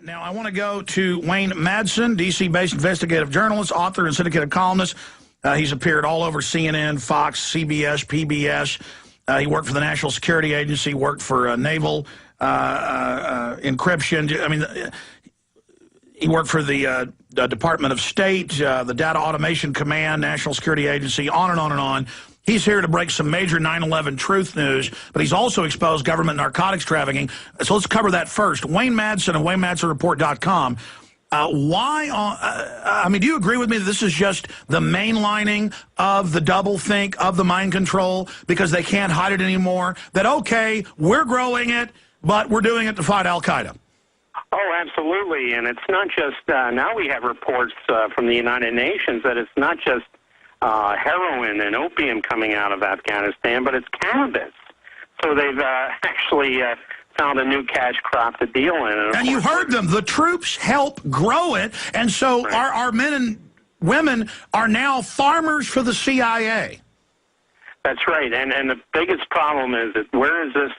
Now, I want to go to Wayne Madsen, D.C.-based investigative journalist, author, and syndicated columnist. He's appeared all over CNN, Fox, CBS, PBS. He worked for the National Security Agency, worked for naval encryption. I mean, he worked for the Department of State, the Data Automation Command, National Security Agency, on and on and on. He's here to break some major 9/11 truth news, but he's also exposed government narcotics trafficking. So let's cover that first. Wayne Madsen of WayneMadsenReport.com. I mean, do you agree with me that this is just the mainlining of the doublethink, of the mind control, because they can't hide it anymore? That, okay, we're growing it, but we're doing it to fight al-Qaeda. Oh, absolutely. And it's not just, now we have reports from the United Nations that it's not just heroin and opium coming out of Afghanistan, but it's cannabis. So they've actually found a new cash crop to deal in. And you heard them. The troops help grow it. And so right. our men and women are now farmers for the CIA. That's right. And the biggest problem is that where is this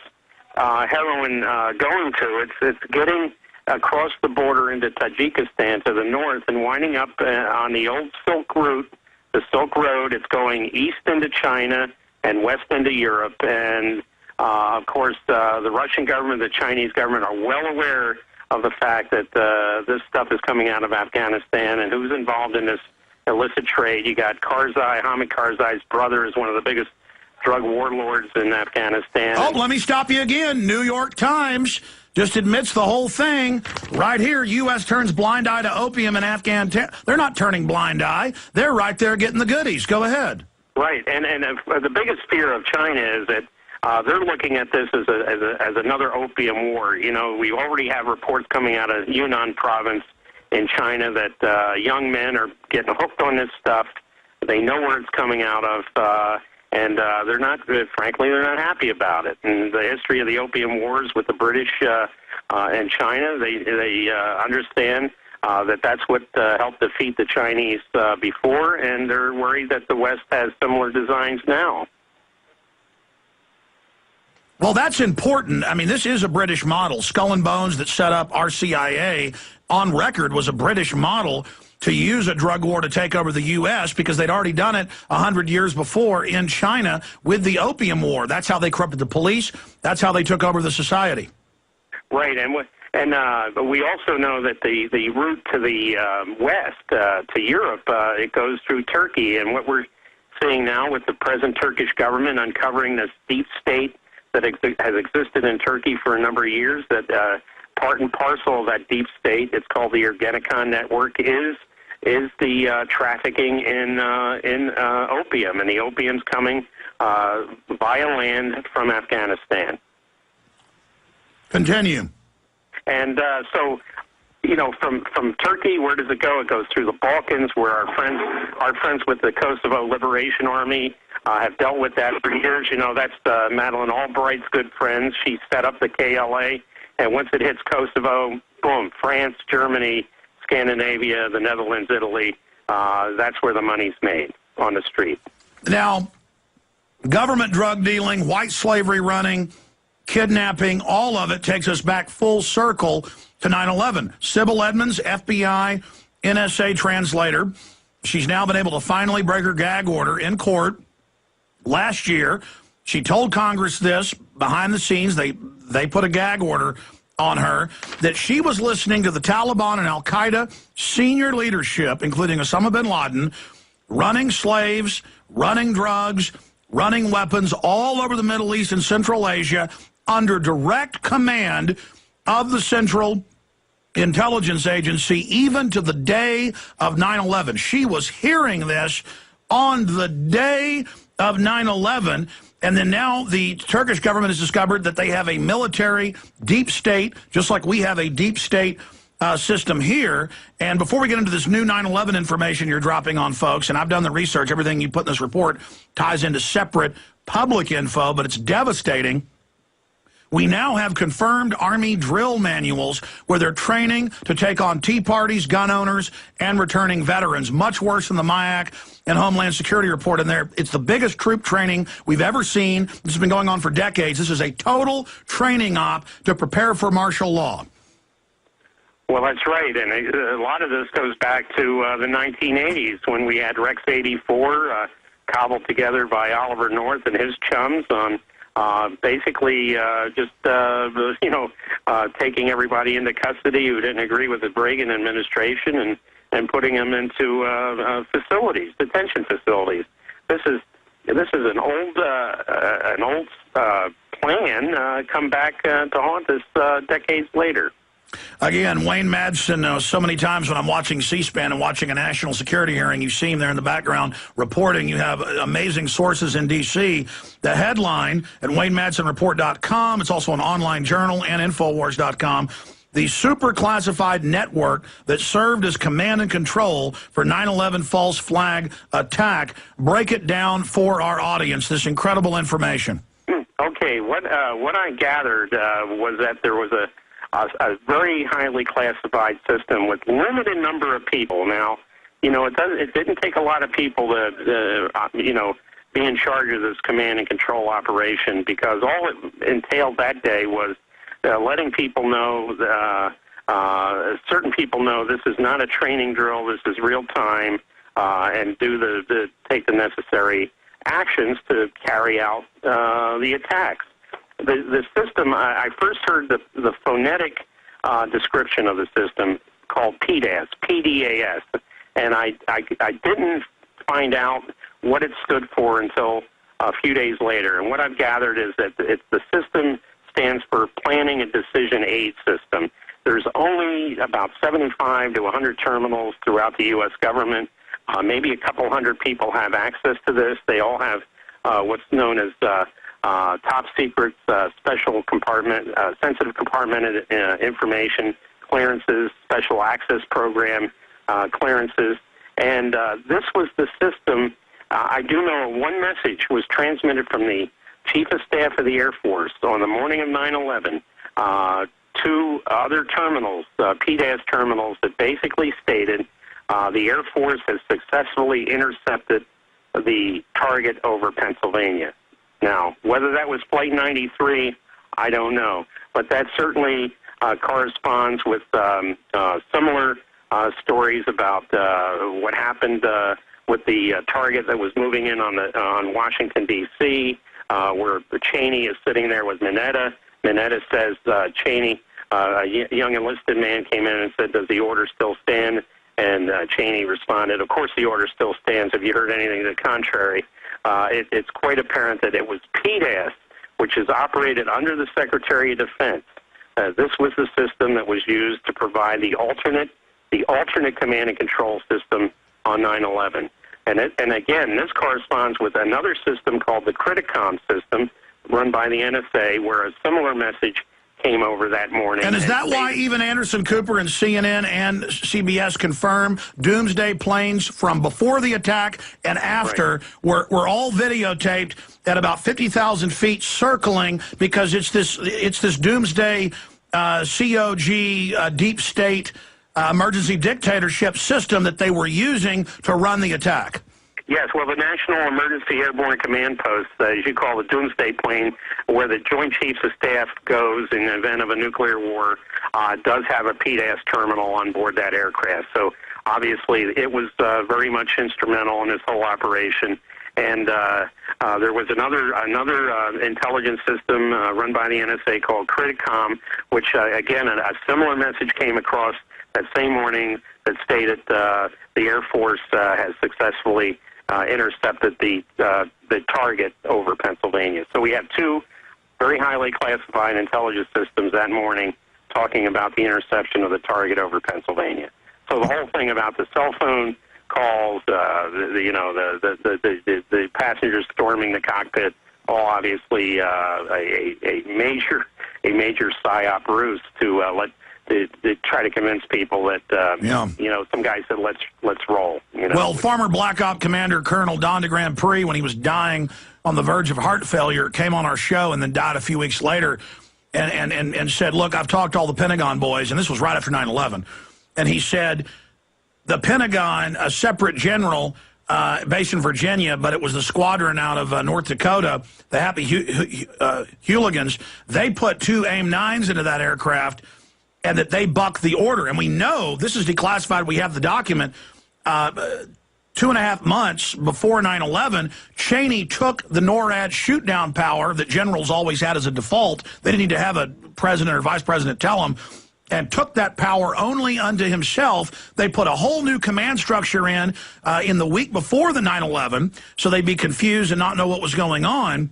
heroin going to? It's getting across the border into Tajikistan to the north and winding up on the old Silk Route. The Silk Road, it's going east into China and west into Europe. And, of course, the Russian government, the Chinese government are well aware of the fact that this stuff is coming out of Afghanistan and who's involved in this illicit trade. You got Karzai, Hamid Karzai's brother is one of the biggest drug warlords in Afghanistan. Oh, let me stop you again. New York Times just admits the whole thing. Right here, U.S. turns blind eye to opium in Afghan. They're not turning blind eye. They're right there getting the goodies. Go ahead. Right, and the biggest fear of China is that they're looking at this as another opium war. You know, we already have reports coming out of Yunnan province in China that young men are getting hooked on this stuff. They know where it's coming out of. And they're not, frankly, they're not happy about it. And the history of the opium wars with the British and China, they understand that that's what helped defeat the Chinese before, and they're worried that the West has similar designs now. Well, that's important. I mean, this is a British model. Skull and Bones that set up our CIA on record was a British model to use a drug war to take over the U.S. because they'd already done it 100 years before in China with the Opium War. That's how they corrupted the police. That's how they took over the society. Right, and we also know that the route to the west, to Europe, it goes through Turkey. And what we're seeing now with the present Turkish government uncovering this deep state that has existed in Turkey for a number of years, that part and parcel of that deep state, it's called the Ergenekon Network, is the trafficking in opium, and the opium's coming via land from Afghanistan. Continue. And so, you know, from Turkey, where does it go? It goes through the Balkans, where our friends with the Kosovo Liberation Army have dealt with that for years. You know, that's Madeleine Albright's good friends. She set up the KLA, and once it hits Kosovo, boom, France, Germany, Scandinavia, the Netherlands, Italy, that's where the money's made, on the street. Now, government drug dealing, white slavery running, kidnapping, all of it takes us back full circle to 9/11. Sybil Edmonds, FBI, NSA translator, she's now been able to finally break her gag order in court. Last year, she told Congress this, behind the scenes, they put a gag order on her, that she was listening to the Taliban and al-Qaeda senior leadership, including Osama bin Laden, running slaves, running drugs, running weapons all over the Middle East and Central Asia under direct command of the Central Intelligence Agency, even to the day of 9/11. She was hearing this on the day of 9/11. And then now the Turkish government has discovered that they have a military deep state, just like we have a deep state system here. And before we get into this new 9/11 information you're dropping on folks, and I've done the research, everything you put in this report ties into separate public info, but it's devastating. We now have confirmed Army drill manuals where they're training to take on Tea Parties, gun owners, and returning veterans. Much worse than the MIAC and Homeland Security report in there. It's the biggest troop training we've ever seen. This has been going on for decades. This is a total training op to prepare for martial law. Well, that's right, and a lot of this goes back to the 1980s when we had Rex 84 cobbled together by Oliver North and his chums on basically just taking everybody into custody who didn't agree with the Reagan administration and putting them into facilities, detention facilities. This is an old plan come back to haunt us decades later. Again, Wayne Madsen, so many times when I'm watching C-SPAN and watching a national security hearing, you see him there in the background reporting. You have amazing sources in D.C. The headline at WayneMadsenReport.com, it's also an online journal, and Infowars.com, the super classified network that served as command and control for 9/11 false flag attack. Break it down for our audience, this incredible information. Okay, what I gathered was that there was a very highly classified system with limited number of people. Now, it didn't take a lot of people to be in charge of this command and control operation, because all it entailed that day was letting people know, certain people know this is not a training drill, this is real time, and take the necessary actions to carry out the attacks. The system, I first heard the phonetic description of the system called PDAS, PDAS, and I didn't find out what it stood for until a few days later. And what I've gathered is that the system stands for Planning and Decision Aid System. There's only about 75 to 100 terminals throughout the U.S. government. Maybe a couple hundred people have access to this. They all have what's known as top secret, special compartment, sensitive compartmented information, clearances, special access program clearances. And this was the system. I do know one message was transmitted from the Chief of Staff of the Air Force on the morning of 9/11 to other terminals, PDAS terminals, that basically stated the Air Force has successfully intercepted the target over Pennsylvania. Now, whether that was Flight 93, I don't know. But that certainly corresponds with similar stories about what happened with the target that was moving in on Washington, D.C., where Cheney is sitting there with Mineta. Mineta says Cheney, a young enlisted man, came in and said, "Does the order still stand?" And Cheney responded, "Of course the order still stands. Have you heard anything to the contrary?" It's quite apparent that it was PDAS, which is operated under the Secretary of Defense. This was the system that was used to provide the alternate command and control system on 9/11. And again, this corresponds with another system called the Criticom system, run by the NSA, where a similar message came over that morning. And is that why even Anderson Cooper and CNN and CBS confirm doomsday planes from before the attack and after were all videotaped at about 50,000 feet circling, because it's this doomsday COG deep state emergency dictatorship system that they were using to run the attack? Yes, well, the National Emergency Airborne Command Post, as you call the doomsday plane, where the Joint Chiefs of Staff goes in the event of a nuclear war, does have a PDAS terminal on board that aircraft. So obviously it was very much instrumental in this whole operation. And there was another intelligence system run by the NSA called Criticom, which, again, a similar message came across that same morning that stated the Air Force has successfully intercepted the target over Pennsylvania. So we have two very highly classified intelligence systems that morning talking about the interception of the target over Pennsylvania. So the whole thing about the cell phone calls, the passengers storming the cockpit, all obviously a major psyop ruse to try to convince people that some guy said let's roll. Well, former Black Op Commander Colonel Don de Grand Prix, when he was dying on the verge of heart failure, came on our show and then died a few weeks later, and said, "Look, I've talked to all the Pentagon boys," and this was right after 9/11, and he said the Pentagon, a separate general based in Virginia, but it was the squadron out of North Dakota, the Happy Hooligans, they put 2 AIM-9s into that aircraft and that they bucked the order. And we know, this is declassified, we have the document, 2.5 months before 9/11, Cheney took the NORAD shoot-down power that generals always had as a default. They didn't need to have a president or vice president tell them, and took that power only unto himself. They put a whole new command structure in the week before the 9/11, so they'd be confused and not know what was going on.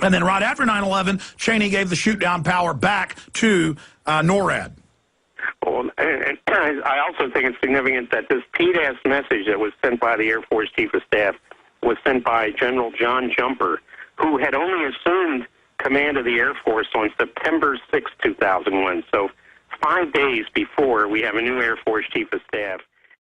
And then right after 9/11, Cheney gave the shoot-down power back to NORAD. Well, and I also think it's significant that this PDAS message that was sent by the Air Force Chief of Staff was sent by General John Jumper, who had only assumed command of the Air Force on September 6, 2001. So 5 days before we have a new Air Force Chief of Staff.